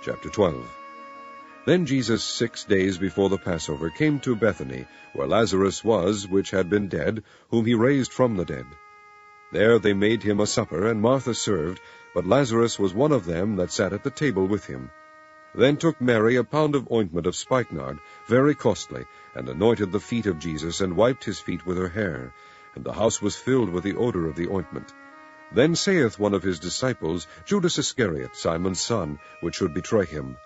Chapter 12. Then Jesus 6 days before the Passover came to Bethany, where Lazarus was, which had been dead, whom he raised from the dead. There they made him a supper, and Martha served, but Lazarus was one of them that sat at the table with him. Then took Mary a pound of ointment of spikenard, very costly, and anointed the feet of Jesus, and wiped his feet with her hair. And the house was filled with the odor of the ointment. Then saith one of his disciples, Judas Iscariot, Simon's son, which should betray him,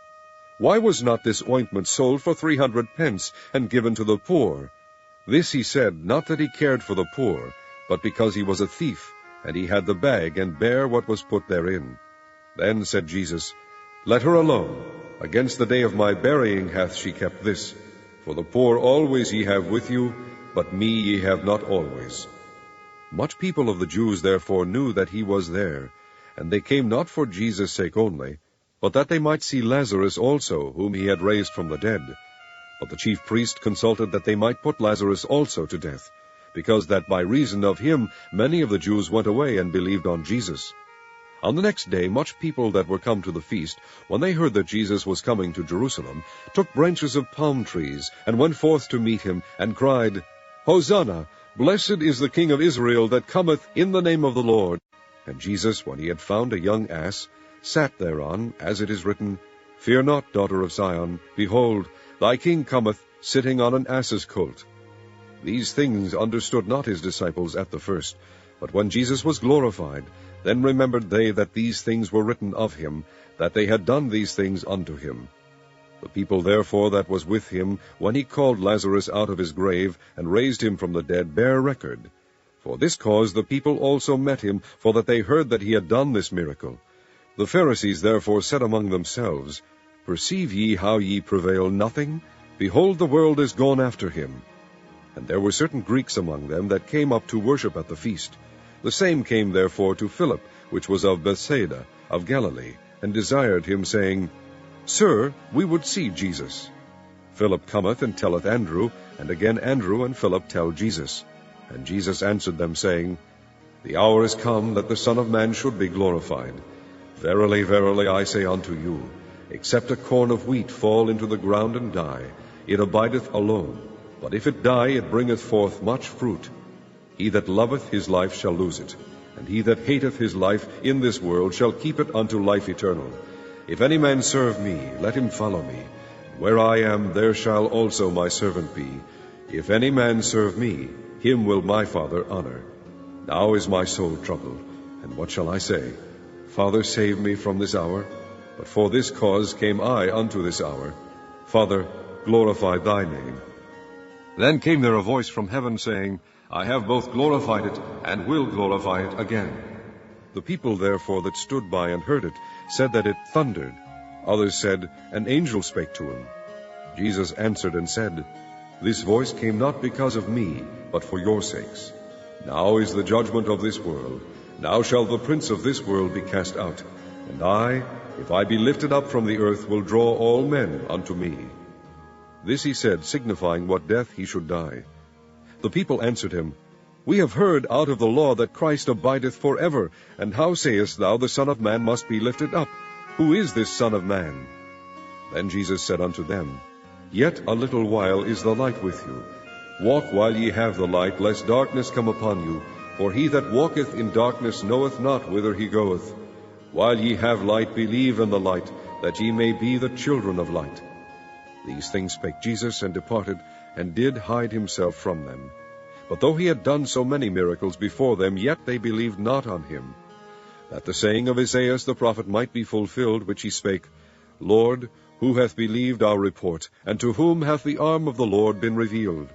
Why was not this ointment sold for 300 pence, and given to the poor? This he said, not that he cared for the poor, but because he was a thief, and he had the bag, and bare what was put therein. Then said Jesus, Let her alone. Against the day of my burying hath she kept this. For the poor always ye have with you, but me ye have not always. Much people of the Jews therefore knew that he was there, and they came not for Jesus' sake only, but that they might see Lazarus also, whom he had raised from the dead. But the chief priest consulted that they might put Lazarus also to death, because that by reason of him many of the Jews went away and believed on Jesus. On the next day much people that were come to the feast, when they heard that Jesus was coming to Jerusalem, took branches of palm trees, and went forth to meet him, and cried, Hosanna! Blessed is the King of Israel that cometh in the name of the Lord. And Jesus, when he had found a young ass, sat thereon, as it is written, Fear not, daughter of Zion, behold, thy king cometh, sitting on an ass's colt. These things understood not his disciples at the first, but when Jesus was glorified, then remembered they that these things were written of him, that they had done these things unto him. The people therefore that was with him, when he called Lazarus out of his grave, and raised him from the dead, bear record. For this cause the people also met him, for that they heard that he had done this miracle. The Pharisees therefore said among themselves, Perceive ye how ye prevail nothing? Behold, the world is gone after him. And there were certain Greeks among them that came up to worship at the feast. The same came therefore to Philip, which was of Bethsaida, of Galilee, and desired him, saying, Sir, we would see Jesus. Philip cometh and telleth Andrew, and again Andrew and Philip tell Jesus. And Jesus answered them, saying, The hour is come that the Son of Man should be glorified. Verily, verily, I say unto you, except a corn of wheat fall into the ground and die, it abideth alone. But if it die, it bringeth forth much fruit. He that loveth his life shall lose it, and he that hateth his life in this world shall keep it unto life eternal. If any man serve me, let him follow me. Where I am, there shall also my servant be. If any man serve me, him will my Father honor. Now is my soul troubled, and what shall I say? Father, save me from this hour. But for this cause came I unto this hour. Father, glorify thy name. Then came there a voice from heaven, saying, I have both glorified it, and will glorify it again. The people therefore that stood by and heard it said that it thundered. Others said, An angel spake to him. Jesus answered and said, This voice came not because of me, but for your sakes. Now is the judgment of this world. Now shall the prince of this world be cast out. And I, if I be lifted up from the earth, will draw all men unto me. This he said, signifying what death he should die. The people answered him, We have heard out of the law that Christ abideth forever. And how sayest thou, the Son of Man must be lifted up? Who is this Son of Man? Then Jesus said unto them, Yet a little while is the light with you. Walk while ye have the light, lest darkness come upon you. For he that walketh in darkness knoweth not whither he goeth. While ye have light, believe in the light, that ye may be the children of light. These things spake Jesus, and departed, and did hide himself from them. But though he had done so many miracles before them, yet they believed not on him. That the saying of Isaiah the prophet might be fulfilled, which he spake, Lord, who hath believed our report, and to whom hath the arm of the Lord been revealed?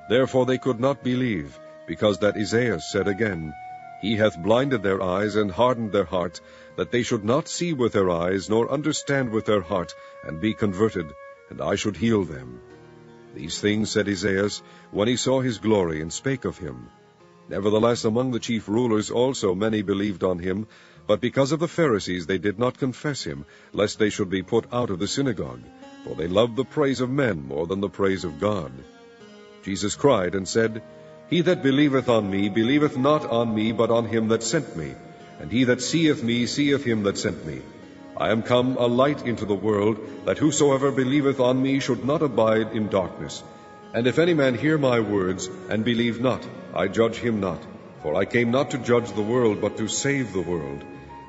Therefore they could not believe, because that Isaiah said again, He hath blinded their eyes, and hardened their heart, that they should not see with their eyes, nor understand with their heart, and be converted, and I should heal them. These things said Isaiah, when he saw his glory, and spake of him. Nevertheless among the chief rulers also many believed on him, but because of the Pharisees they did not confess him, lest they should be put out of the synagogue, for they loved the praise of men more than the praise of God. Jesus cried and said, He that believeth on me believeth not on me, but on him that sent me. And he that seeth me seeth him that sent me. I am come a light into the world, that whosoever believeth on me should not abide in darkness. And if any man hear my words, and believe not, I judge him not. For I came not to judge the world, but to save the world.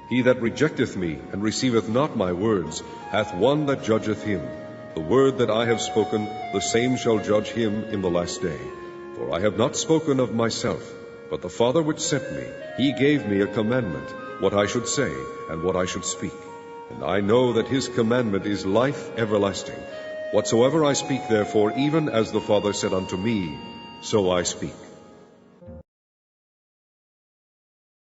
He that rejecteth me, and receiveth not my words, hath one that judgeth him. The word that I have spoken, the same shall judge him in the last day. For I have not spoken of myself, but the Father which sent me, he gave me a commandment, what I should say, and what I should speak. And I know that his commandment is life everlasting. Whatsoever I speak therefore, even as the Father said unto me, so I speak.